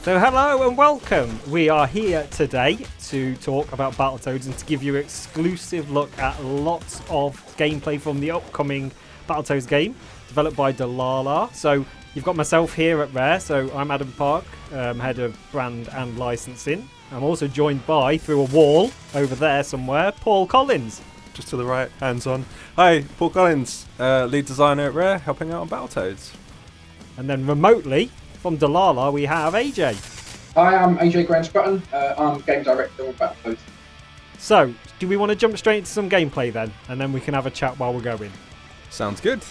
So hello and welcome. We are here today to talk about Battletoads and to give you an exclusive look at lots of gameplay from the upcoming Battletoads game, developed by Dlala. So you've got myself here at Rare, so I'm Adam Park, head of brand and licensing. I'm also joined by, through a wall over there somewhere, Paul Collins. Just to the right, hands on. Hi, Paul Collins, lead designer at Rare, helping out on Battletoads. And then remotely, from Dlala, we have AJ. Hi, I'm AJ Grant-Scrutton. I'm game director of Battletoads. So, do we want to jump straight into some gameplay then? And then we can have a chat while we're going. Sounds good.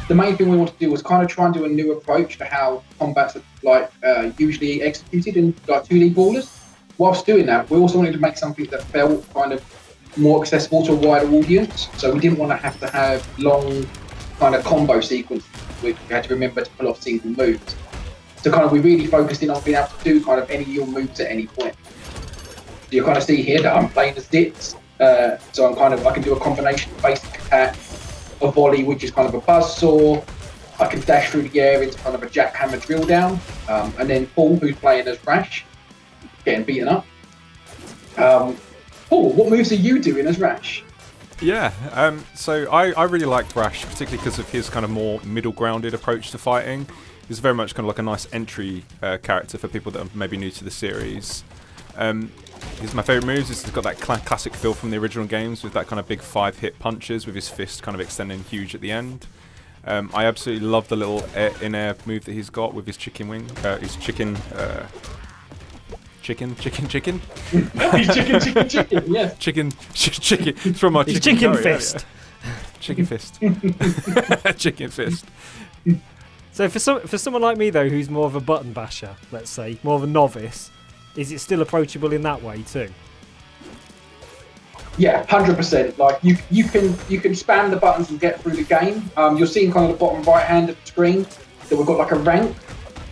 The main thing we want to do was kind of try and do a new approach to how combats are usually executed in 2D brawlers. Whilst doing that, we also wanted to make something that felt kind of more accessible to a wider audience. So we didn't want to have long kind of combo sequences which we had to remember to pull off single moves. So kind of we really focused in on being able to do kind of any of your moves at any point. So you kind of see here that I'm playing as Zitz. So I can do a combination of basic attack, a volley, which is kind of a buzzsaw. I can dash through the air into kind of a jackhammer drill down. And then Paul, who's playing as Rash, getting beaten up. Paul, what moves are you doing as Rash? Yeah, so I really liked Rash, particularly because of his kind of more middle-grounded approach to fighting. He's very much kind of like a nice entry character for people that are maybe new to the series. He's my favourite moves. He's got that classic feel from the original games with that kind of big 5-hit punches with his fist kind of extending huge at the end. I absolutely love the little in-air move that he's got with his chicken wing. His chicken. Chicken. He's chicken, yes. Chicken. It's from my chicken fist. Chicken fist. Chicken fist. So for someone like me though, who's more of a button basher, let's say, more of a novice, is it still approachable in that way too? Yeah, 100%. Like you can spam the buttons and get through the game. You're seeing kind of the bottom right hand of the screen that we've got like a rank.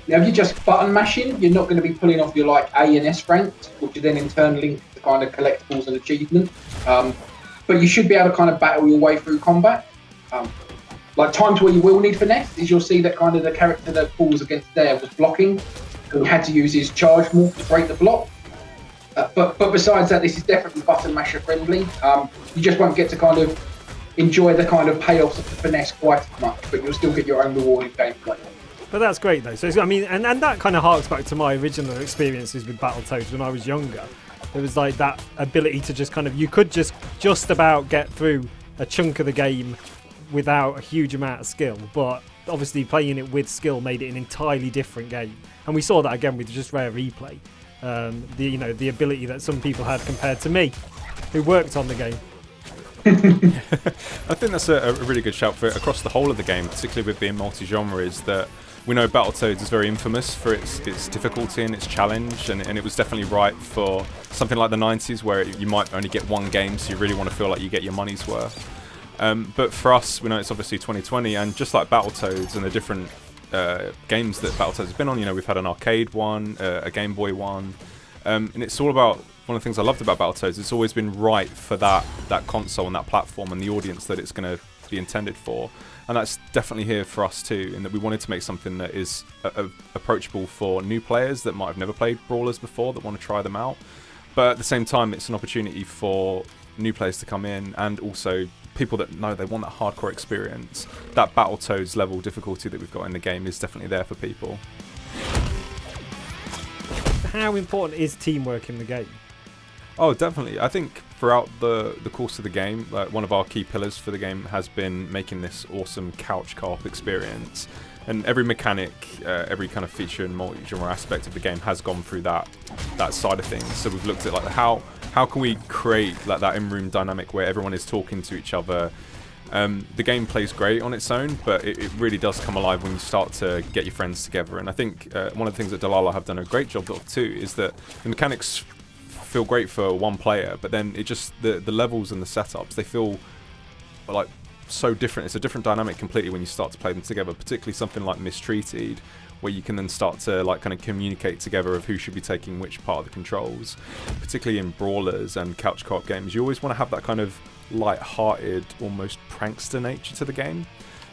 Now, if you're just button mashing, you're not going to be pulling off your like A and S ranks, which are then in turn linked to kind of collectibles and achievement. But you should be able to kind of battle your way through combat. Like times where you will need finesse is you'll see that kind of the character that Paul was against there was blocking, and he had to use his charge morph to break the block. But besides that, this is definitely button masher friendly. You just won't get to kind of enjoy the kind of payoffs of the finesse quite as much, but you'll still get your own rewarding gameplay. But that's great though. So I mean, and that kind of harks back to my original experiences with Battletoads when I was younger. There was like that ability to just kind of, you could just about get through a chunk of the game without a huge amount of skill, but obviously playing it with skill made it an entirely different game. And we saw that again with just Rare Replay. The ability that some people had compared to me, who worked on the game. I think that's a really good shout for it across the whole of the game, particularly with being multi-genre, is that we know Battletoads is very infamous for its difficulty and its challenge, and it was definitely right for something like the 90s where you might only get one game, so you really want to feel like you get your money's worth. But for us, we know it's obviously 2020, and just like Battletoads and the different games that Battletoads has been on, we've had an arcade one, a Game Boy one, and it's all about, one of the things I loved about Battletoads, it's always been right for that console and that platform and the audience that it's going to be intended for. And that's definitely here for us too, in that we wanted to make something that is approachable for new players that might have never played brawlers before, that want to try them out. But at the same time, it's an opportunity for new players to come in, and also people that know they want that hardcore experience. That Battletoads level difficulty that we've got in the game is definitely there for people. How important is teamwork in the game? Oh, definitely. I think throughout the course of the game, one of our key pillars for the game has been making this awesome couch co-op experience. And every mechanic, every kind of feature and multi-genre aspect of the game has gone through that side of things. So we've looked at like how can we create like that in-room dynamic where everyone is talking to each other. The game plays great on its own, but it really does come alive when you start to get your friends together. And I think one of the things that Dlala have done a great job of too is that the mechanics feel great for one player, but then it just the levels and the setups, they feel like so different. It's a different dynamic completely when you start to play them together, particularly something like Mistreated, where you can then start to like kind of communicate together of who should be taking which part of the controls. Particularly in brawlers and couch co-op games, you always want to have that kind of light-hearted, almost prankster nature to the game.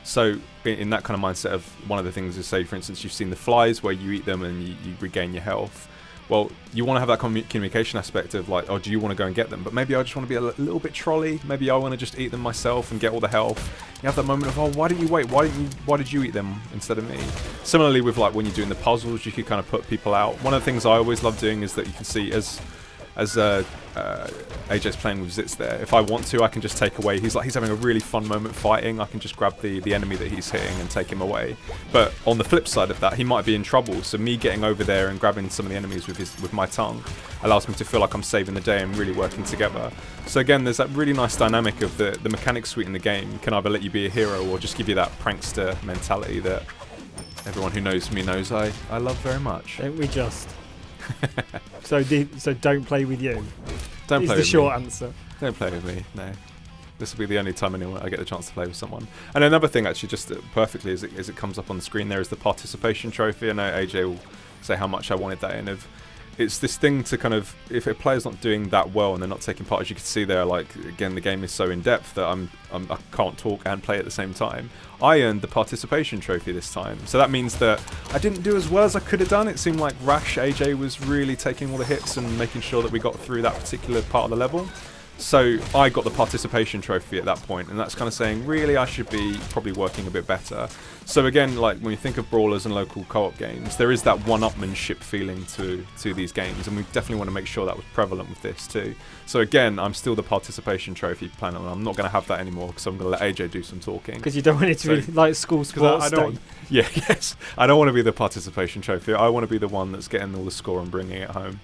So in that kind of mindset of one of the things is, say, for instance, you've seen the flies where you eat them and you regain your health. Well, you want to have that communication aspect of like, oh, do you want to go and get them? But maybe I just want to be a little bit trolley. Maybe I want to just eat them myself and get all the health. You have that moment of, oh, why didn't you wait? Why did you eat them instead of me? Similarly with like when you're doing the puzzles, you could kind of put people out. One of the things I always love doing is that you can see as AJ's playing with Zitz there, if I want to, I can just take away. He's having a really fun moment fighting. I can just grab the enemy that he's hitting and take him away. But on the flip side of that, he might be in trouble. So me getting over there and grabbing some of the enemies with my tongue allows me to feel like I'm saving the day and really working together. So again, there's that really nice dynamic of the mechanic suite in the game can either let you be a hero or just give you that prankster mentality that everyone who knows me knows I love very much. Don't we just? So don't play with you. Don't play with me. Is the short answer. Don't play with me. No. This will be the only time I get the chance to play with someone. And another thing, actually, just perfectly as it comes up on the screen, there is the participation trophy. I know AJ will say how much I wanted that in. It's this thing to kind of, if a player's not doing that well and they're not taking part, as you can see there, like, again, the game is so in depth that I can't talk and play at the same time. I earned the participation trophy this time. So that means that I didn't do as well as I could have done. It seemed like Rash AJ was really taking all the hits and making sure that we got through that particular part of the level. So I got the participation trophy at that point, and that's kind of saying, really, I should be probably working a bit better. So again, like when you think of brawlers and local co-op games, there is that one-upmanship feeling to these games, and we definitely want to make sure that was prevalent with this too. So again, I'm still the participation trophy planner, and I'm not going to have that anymore because I'm going to let AJ do some talking. Because you don't want it to be like school sports day. Yeah, yes. I don't want to be the participation trophy. I want to be the one that's getting all the score and bringing it home.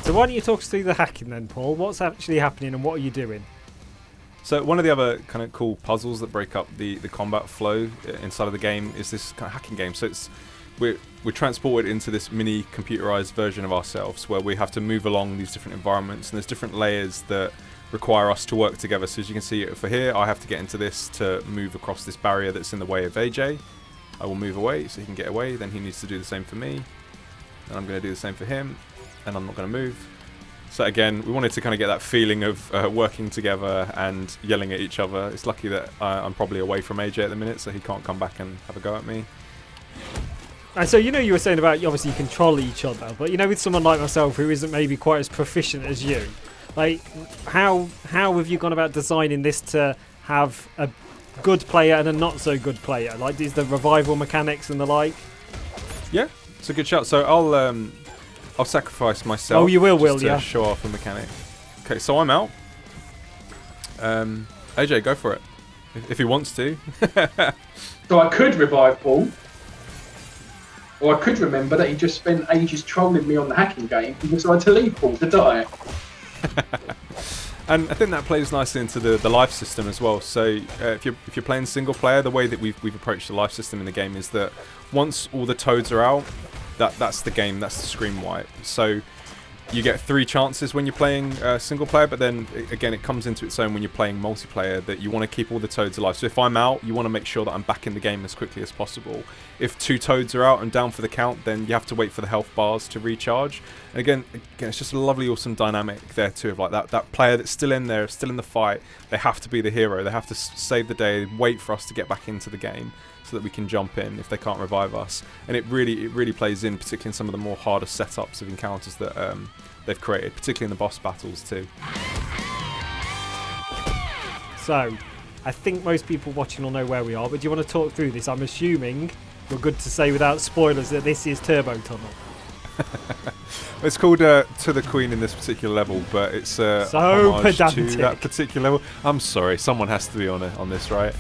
So why don't you talk us through the hacking then, Paul? What's actually happening and what are you doing? So one of the other kind of cool puzzles that break up the combat flow inside of the game is this kind of hacking game. So we're transported into this mini computerized version of ourselves where we have to move along these different environments, and there's different layers that require us to work together. So as you can see for here, I have to get into this to move across this barrier that's in the way of AJ. I will move away so he can get away, then he needs to do the same for me, and I'm going to do the same for him. And I'm not going to move. So again, we wanted to kind of get that feeling of working together and yelling at each other. It's lucky that I'm probably away from AJ at the minute, so he can't come back and have a go at me. And so, you know, you were saying about obviously you can troll each other, but you know, with someone like myself who isn't maybe quite as proficient as you, like how have you gone about designing this to have a good player and a not so good player? Like, is the revival mechanics and the like? Yeah, it's a good shout. So I'll sacrifice myself. Oh, you will, to show off the mechanic. Okay, so I'm out. AJ, go for it. If he wants to. So I could revive Paul. Or I could remember that he just spent ages trolling me on the hacking game and decided to leave Paul to die. And I think that plays nicely into the life system as well. So if you're playing single player, the way that we've approached the life system in the game is that once all the toads are out, that's the game, that's the screen wipe. So you get 3 chances when you're playing single player, but then again it comes into its own when you're playing multiplayer, that you want to keep all the toads alive. So if I'm out, you want to make sure that I'm back in the game as quickly as possible. If 2 toads are out and down for the count, then you have to wait for the health bars to recharge. And again, it's just a lovely, awesome dynamic there too, of like that player that's still in there, still in the fight. They have to be the hero. They have to save the day, wait for us to get back into the game, so that we can jump in if they can't revive us. And it really plays in, particularly in some of the more harder setups of encounters that they've created, particularly in the boss battles too. So, I think most people watching will know where we are, but do you want to talk through this? I'm assuming you're good to say without spoilers that this is Turbo Tunnel. It's called To the Queen in this particular level, but it's so homage pedantic to that particular level. I'm sorry, someone has to be on this, right?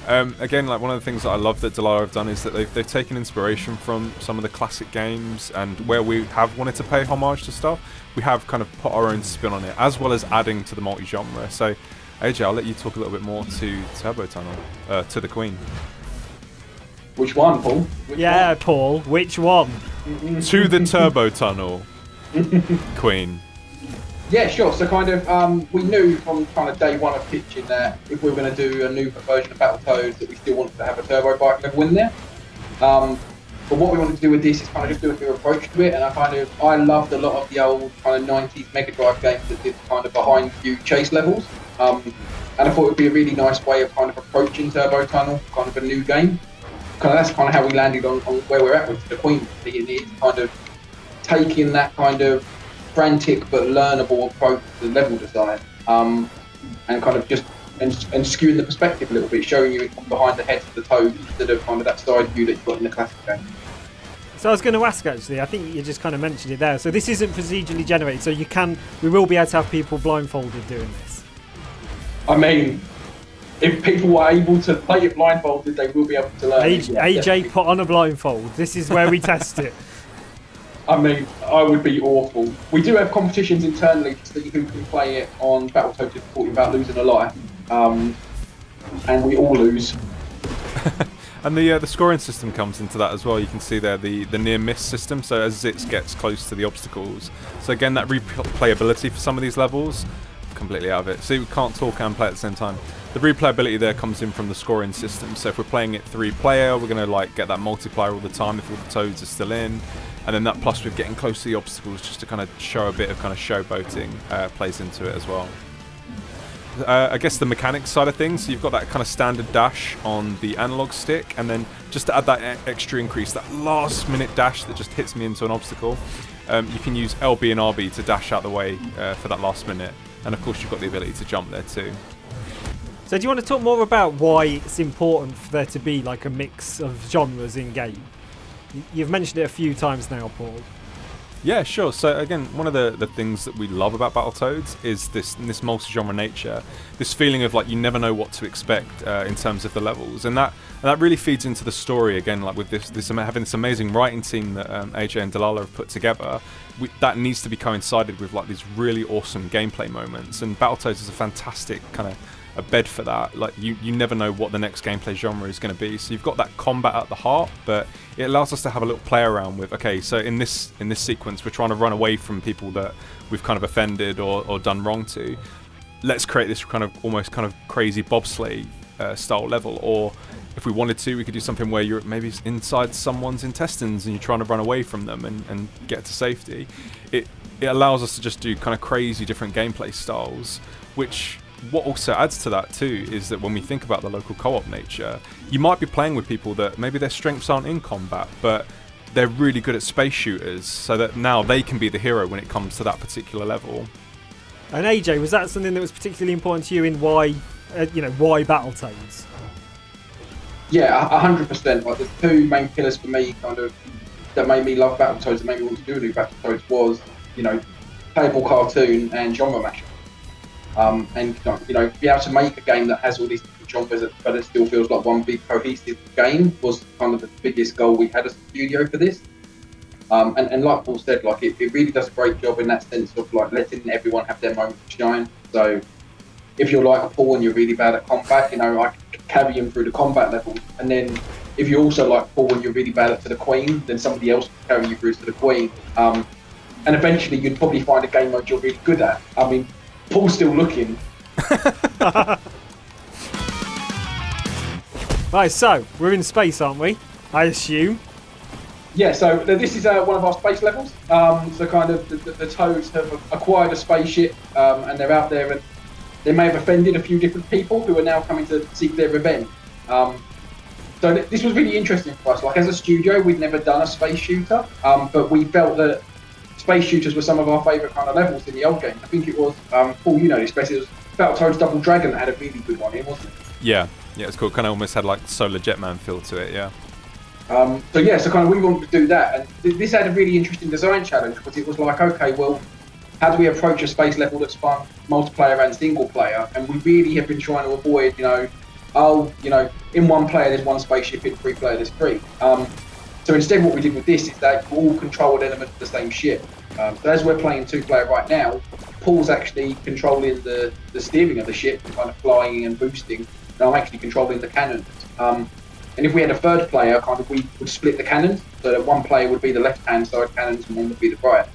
Again, like one of the things that I love that Dlala have done is that they've taken inspiration from some of the classic games, and where we have wanted to pay homage to stuff, we have kind of put our own spin on it, as well as adding to the multi-genre. So, AJ, I'll let you talk a little bit more to Turbo Tunnel, To the Queen. Which one, Paul? One? Paul, which one? To the Turbo Tunnel, Queen. Yeah, sure. So kind of, we knew from kind of day one of pitching that if we were going to do a new version of Battletoads, that we still wanted to have a turbo bike level in there. But what we wanted to do with this is kind of just do a new approach to it, and I loved a lot of the old kind of 90s Mega Drive games that did kind of behind you chase levels. And and I thought it would be a really nice way of kind of approaching Turbo Tunnel, kind of a new game. That's kind of how we landed on where we're at with the Queen. It's kind of taking that kind of frantic but learnable approach to level design, and kind of just and skewing the perspective a little bit, showing you from behind the heads of the toads instead of kind of that side view that you've got in the classic game. So I was going to ask, actually, I think you just kind of mentioned it there. So this isn't procedurally generated, so we will be able to have people blindfolded doing this. I mean, if people are able to play it blindfolded, they will be able to learn. AJ, put on a blindfold. This is where we test it. I mean, I would be awful. We do have competitions internally to see who can play it on Battletoads difficulty without losing a life, and we all lose. And the scoring system comes into that as well. You can see there the near miss system. So as Zitz gets close to the obstacles, so again that replayability for some of these levels, completely out of it. See, we can't talk and play at the same time. The replayability there comes in from the scoring system. So if we're playing it 3-player, we're going to like get that multiplier all the time if all the toads are still in, and then that plus with getting close to the obstacles just to kind of show a bit of kind of showboating plays into it as well. I guess the mechanics side of things, so you've got that kind of standard dash on the analog stick, and then just to add that extra increase, that last minute dash that just hits me into an obstacle, you can use LB and RB to dash out the way for that last minute, and of course you've got the ability to jump there too. So do you want to talk more about why it's important for there to be like a mix of genres in game? You've mentioned it a few times now, Paul. Yeah, sure. So again, one of the things that we love about Battletoads is this multi-genre nature, this feeling of like you never know what to expect in terms of the levels, and that really feeds into the story again. Like with having this amazing writing team that AJ and Dlala have put together, that needs to be coincided with like these really awesome gameplay moments. And Battletoads is a fantastic kind of a bed for that. Like you never know what the next gameplay genre is going to be, so you've got that combat at the heart, but it allows us to have a little play around with, okay, so in this sequence we're trying to run away from people that we've kind of offended or done wrong to. Let's create this kind of almost kind of crazy bobsleigh style level, or if we wanted to, we could do something where you're maybe inside someone's intestines and you're trying to run away from them and get to safety. It allows us to just do kind of crazy different gameplay styles, which what also adds to that too is that when we think about the local co-op nature, you might be playing with people that maybe their strengths aren't in combat, but they're really good at space shooters, so that now they can be the hero when it comes to that particular level. And AJ, was that something that was particularly important to you in why Battletoads? Yeah, 100%. Like the two main pillars for me, kind of, that made me love Battletoads, that made me want to do a new Battletoads was, playable cartoon and genre mashup. And be able to make a game that has all these different genres, but it still feels like one big cohesive game was kind of the biggest goal we had as a studio for this. And like Paul said, like it really does a great job in that sense of like letting everyone have their moment to shine. So if you're like Paul and you're really bad at combat, I can carry him through the combat level. And then if you're also like Paul and you're really bad at the Queen, then somebody else can carry you through to the Queen. And eventually you'd probably find a game mode you're really good at. I mean, Paul's still looking. Right, so we're in space, aren't we? I assume. Yeah, so this is one of our space levels. So kind of the Toads have acquired a spaceship, and they're out there, and they may have offended a few different people who are now coming to seek their revenge. So this was really interesting for us. Like as a studio, we'd never done a space shooter, but we felt that space shooters were some of our favourite kind of levels in the old game. I think it was, Paul, you know this best, it was Battletoads Double Dragon that had a really good one in, wasn't it? Yeah, it's cool. Kind of almost had like Solar Jetman feel to it, yeah. So kind of we wanted to do that, and this had a really interesting design challenge because it was like, okay, well, how do we approach a space level that's fun, multiplayer and single player? And we really have been trying to avoid, in one player there's one spaceship, in 3 player there's 3. So instead what we did with this is that we all control an element of the same ship. So as we're playing 2-player right now, Paul's actually controlling the steering of the ship, kind of flying and boosting, and I'm actually controlling the cannons. And if we had a 3rd player, kind of we would split the cannons, so that one player would be the left-hand side cannons and one would be the right.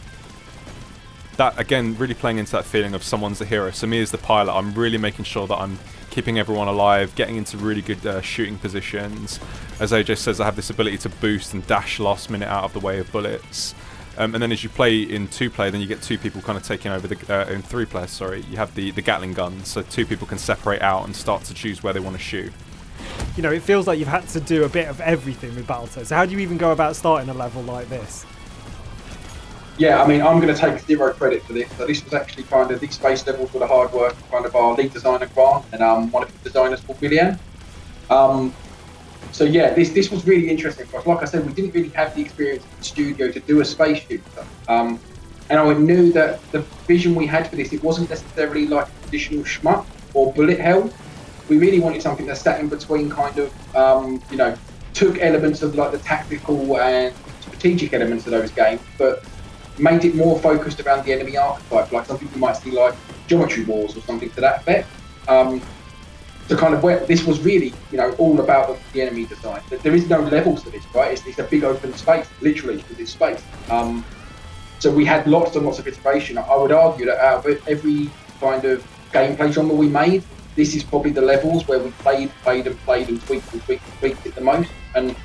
That, again, really playing into that feeling of someone's the hero. So me as the pilot, I'm really making sure that I'm keeping everyone alive, getting into really good shooting positions. As AJ says, I have this ability to boost and dash last minute out of the way of bullets. And then as you play in 2-player, then you get 2 people kind of taking over in 3-player. Sorry, you have the Gatling guns, so 2 people can separate out and start to choose where they want to shoot. You know, it feels like you've had to do a bit of everything with Battletoads. So how do you even go about starting a level like this? Yeah, I mean, I'm going to take 0 credit for this. So this was actually kind of, these space levels were the hard work of kind of our lead designer, Grant, and one of the designers called William. So yeah, this was really interesting for us. Like I said, we didn't really have the experience in the studio to do a space shooter. And I knew that the vision we had for this, it wasn't necessarily like a traditional shmup or bullet hell. We really wanted something that sat in between kind of, you know, took elements of like the tactical and strategic elements of those games, but made it more focused around the enemy archetype, like something you might see like Geometry Wars or something to that effect. So kind of where this was really, you know, all about the enemy design. There is no levels to this, right? It's a big open space, literally, with this space. So we had lots and lots of iteration. I would argue that out of every kind of gameplay genre we made, this is probably the levels where we played and tweaked it the most. And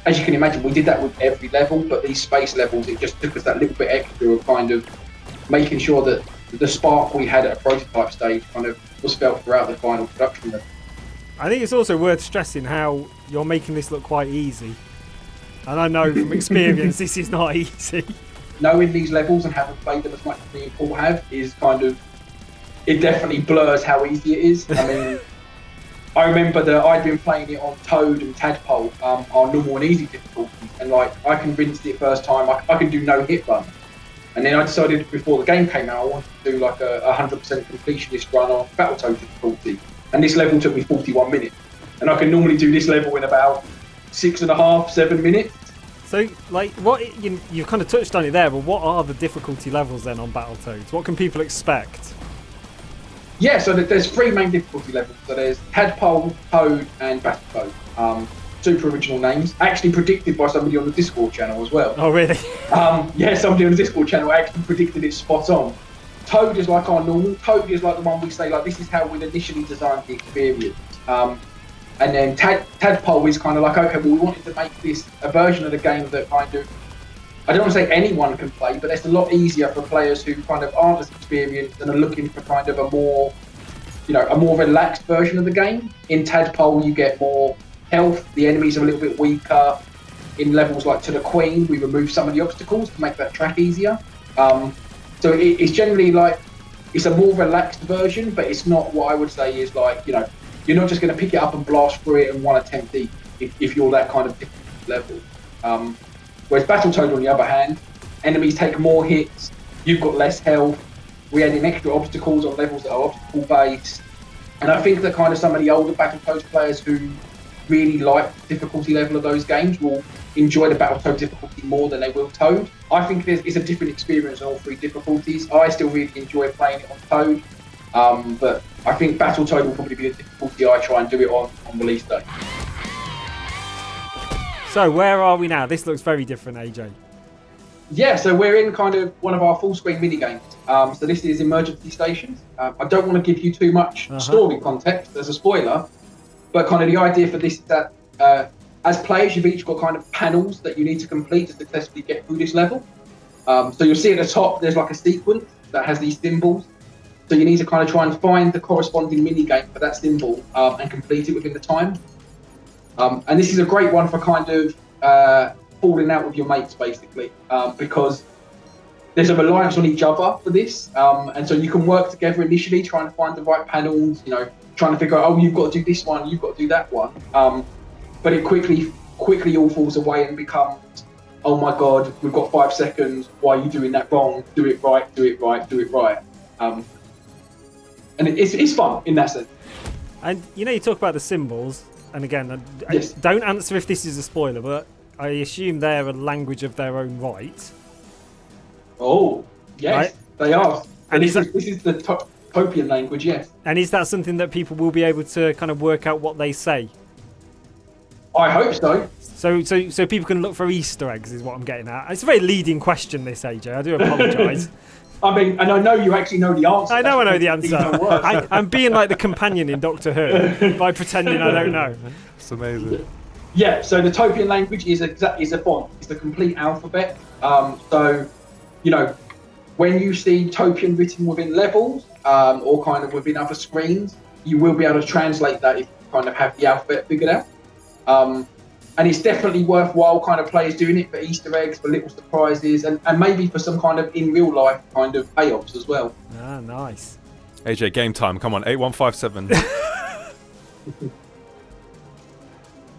as you can imagine, we did that with every level, but these space levels, it just took us that little bit extra of kind of making sure that the spark we had at a prototype stage kind of was felt throughout the final production level. I think it's also worth stressing how you're making this look quite easy. And I know from experience this is not easy. Knowing these levels and having played them as much as me and Paul have is kind of, it definitely blurs how easy it is. I mean, I remember that I'd been playing it on Toad and Tadpole, on normal and easy difficulties, and like I convinced it first time I could do no hit run. And then I decided before the game came out I wanted to do like a 100% completionist run on Battletoads difficulty. And this level took me 41 minutes. And I can normally do this level in about 6.5, 7 minutes. So, like, what you kind of touched on it there, but what are the difficulty levels then on Battletoads? What can people expect? Yeah, so there's 3 main difficulty levels. So there's Tadpole, Toad, and Battletoad. Super original names. Actually predicted by somebody on the Discord channel as well. Oh, really? Yeah, somebody on the Discord channel actually predicted it spot on. Toad is like our normal. Toad is like the one we say, like, this is how we'd initially designed the experience. And then Tadpole is kind of like, okay, well, we wanted to make this a version of the game that kind of, I don't want to say anyone can play, but it's a lot easier for players who kind of aren't as experienced and are looking for kind of a more, you know, a more relaxed version of the game. In Tadpole, you get more health. The enemies are a little bit weaker. In levels like To the Queen, we remove some of the obstacles to make that track easier. So it's generally like, it's a more relaxed version, but it's not what I would say is like, you know, you're not just going to pick it up and blast through it in one attempt if you're that kind of difficult level. Whereas Battletoad, on the other hand, enemies take more hits, you've got less health, we add in extra obstacles on levels that are obstacle based. And I think that kind of some of the older Battletoads players who really like the difficulty level of those games will enjoy the Battletoad difficulty more than they will Toad. I think it's a different experience on all 3 difficulties. I still really enjoy playing it on Toad, but I think Battletoad will probably be the difficulty I try and do it on release day. So where are we now? This looks very different, AJ. Yeah, so we're in kind of one of our full screen mini games. So this is Emergency Stations. I don't want to give you too much story context as a spoiler, but kind of the idea for this is that as players, you've each got kind of panels that you need to complete to successfully get through this level. So you'll see at the top, there's like a sequence that has these symbols. So you need to kind of try and find the corresponding mini game for that symbol and complete it within the time. And this is a great one for kind of falling out with your mates, basically, because there's a reliance on each other for this. And so you can work together initially, trying to find the right panels, you know, trying to figure out, oh, you've got to do this one, you've got to do that one. But it quickly all falls away and becomes, oh my God, we've got 5 seconds. Why are you doing that wrong? Do it right, do it right, do it right. And it's fun in that sense. And you know, you talk about the symbols, and again, Yes. don't answer if this is a spoiler, but I assume they're a language of their own right. Oh, yes, Right? they are. And this is the Topian language, yes. And is that something that people will be able to kind of work out what they say? I hope so. So people can look for Easter eggs, is what I'm getting at. It's a very leading question, this, AJ. I do apologise. I mean, and I know you actually know the answer. I know the answer. I'm being like the companion in Doctor Who by pretending I don't know. It's amazing. Yeah, so the Topian language is a font. It's the complete alphabet. So you know, when you see Topian written within levels or kind of within other screens, you will be able to translate that if you kind of have the alphabet figured out. And it's definitely worthwhile kind of players doing it for Easter eggs, for little surprises, and maybe for some kind of in real life kind of payoffs as well. Ah, nice. AJ, game time. Come on, 8157.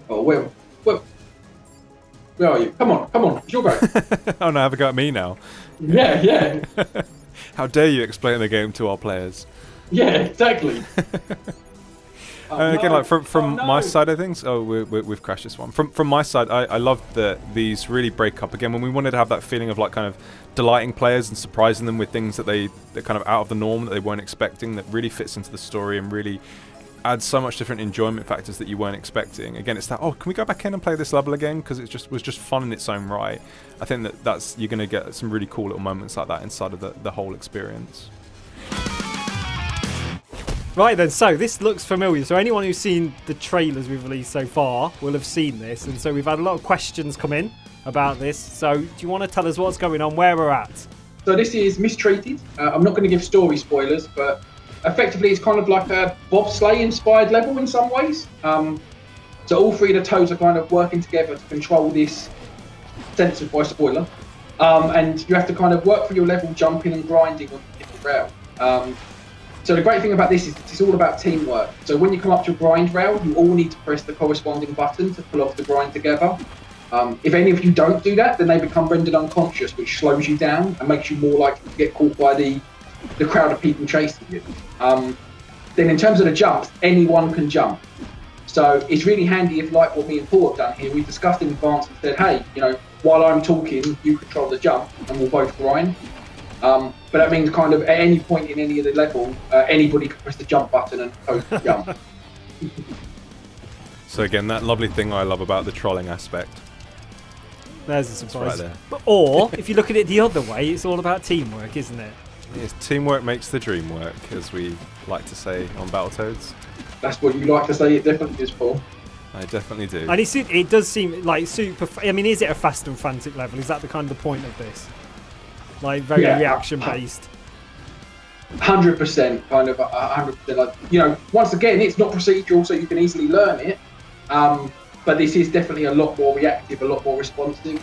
Oh, where are you? Come on, it's your go. Oh no, have a go at me now. Yeah. How dare you explain the game to our players? Yeah, exactly. Again, like from my side of things, we've crashed this one. From my side, I love that these really break up again when we wanted to have that feeling of like kind of delighting players and surprising them with things that they're kind of out of the norm that they weren't expecting, that really fits into the story and really adds so much different enjoyment factors that you weren't expecting. Again, it's that, oh, can we go back in and play this level again because it was just fun in its own right. I think that's you're going to get some really cool little moments like that inside of the whole experience. Right then, so this looks familiar. So anyone who's seen the trailers we've released so far will have seen this. And so we've had a lot of questions come in about this. So do you want to tell us what's going on, where we're at? So this is Mistreated. I'm not going to give story spoilers, but effectively it's kind of like a bobsleigh inspired level in some ways. So all three of the toads are kind of working together to control this, censored by spoiler. And you have to kind of work through your level, jumping and grinding on different rail. So the great thing about this is it's all about teamwork. So when you come up to a grind rail, you all need to press the corresponding button to pull off the grind together. If any of you don't do that, then they become rendered unconscious, which slows you down and makes you more likely to get caught by the crowd of people chasing you. Then in terms of the jumps, anyone can jump. So it's really handy if, like what me and Paul have done here, we discussed in advance and said, hey, you know, while I'm talking, you control the jump and we'll both grind. But that means kind of at any point in any of the level, anybody can press the jump button and both jump. So again, that lovely thing I love about the trolling aspect. There's a surprise. Right there. Or, if you look at it the other way, it's all about teamwork, isn't it? Yes, teamwork makes the dream work, as we like to say on Battletoads. That's what you like to say, it definitely is, Paul. I definitely do. And it does seem like super... I mean, is it a fast and frantic level? Is that the kind of the point of this? Like, very reaction-based? 100%, kind of 100%. Like, you know, once again, it's not procedural, so you can easily learn it. But this is definitely a lot more reactive, a lot more responsive.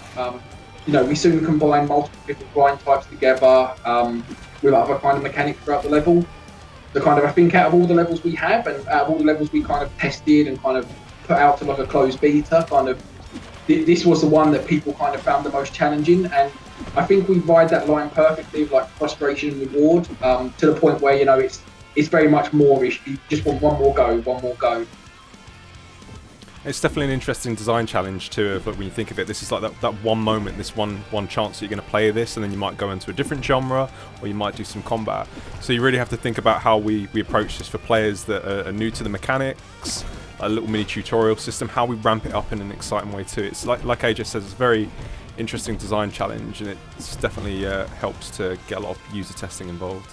You know, we soon combine multiple different grind types together with other kind of mechanics throughout the level. So kind of, I think out of all the levels we have and out of all the levels we kind of tested and kind of put out to like a closed beta, kind of, this was the one that people kind of found the most challenging. And I think we ride that line perfectly of like frustration and reward to the point where, you know, it's very much more-ish. You just want one more go. It's definitely an interesting design challenge too. But when you think of it, this is like that one moment, this one chance that you're going to play this, and then you might go into a different genre, or you might do some combat. So you really have to think about how we approach this for players that are new to the mechanics, a little mini tutorial system, how we ramp it up in an exciting way too. It's like AJ says, it's a very interesting design challenge, and it definitely helps to get a lot of user testing involved.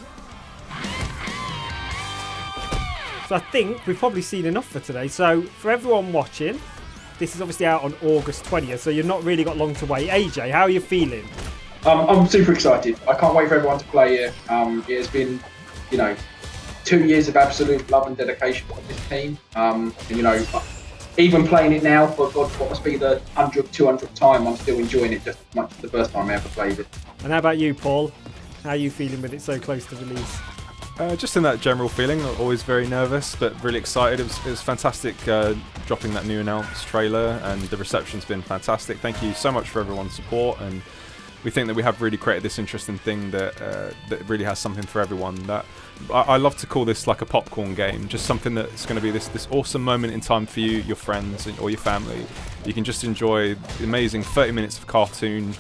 So I think we've probably seen enough for today. So for everyone watching, this is obviously out on August 20th, so you've not really got long to wait. AJ, how are you feeling? I'm super excited. I can't wait for everyone to play it. It has been, you know, 2 years of absolute love and dedication from this team. And, you know, even playing it now for God, what must be the 100th, 200th time, I'm still enjoying it just as much as the first time I ever played it. And how about you, Paul? How are you feeling with it so close to release? Just in that general feeling, always very nervous, but really excited. It was fantastic dropping that new announced trailer, and the reception's been fantastic. Thank you so much for everyone's support, and we think that we have really created this interesting thing that really has something for everyone. That I love to call this like a popcorn game, just something that's going to be this awesome moment in time for you, your friends, or your family. You can just enjoy the amazing 30 minutes of cartoon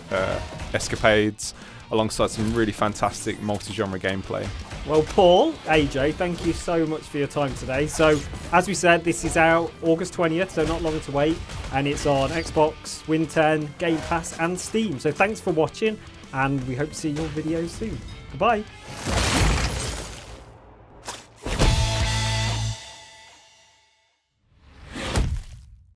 escapades alongside some really fantastic multi-genre gameplay. Well, Paul, AJ, thank you so much for your time today. So, as we said, this is out August 20th, so not long to wait. And it's on Xbox, Win 10, Game Pass and Steam. So thanks for watching, and we hope to see your videos soon. Goodbye.